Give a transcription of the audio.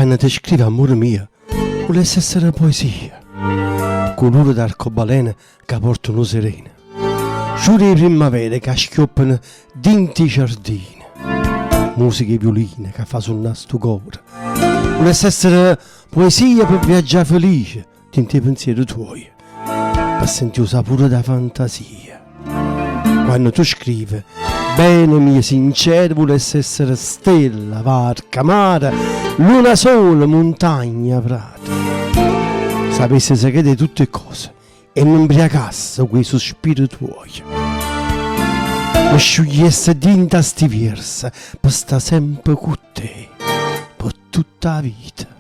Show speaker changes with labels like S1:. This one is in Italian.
S1: quando ti scrive amore mio, volesse essere poesia, colore d'arcobaleno che portano serena, giuri di primavera che schioppano dinti giardini, musica e violina che fa suonare sto cuore, volesse essere poesia per viaggiare felice, dinti i pensieri tuoi, per sentire il sapore della fantasia. Quando tu scrivi, bene mio sincero, volesse essere stella, varca, mare, luna sola, montagna, prato. Sapessi se di tutte cose e non imbriacasse quei sospiri tuoi. Mi sciogliesse dinta sti versi per sta sempre con te, per tutta la vita.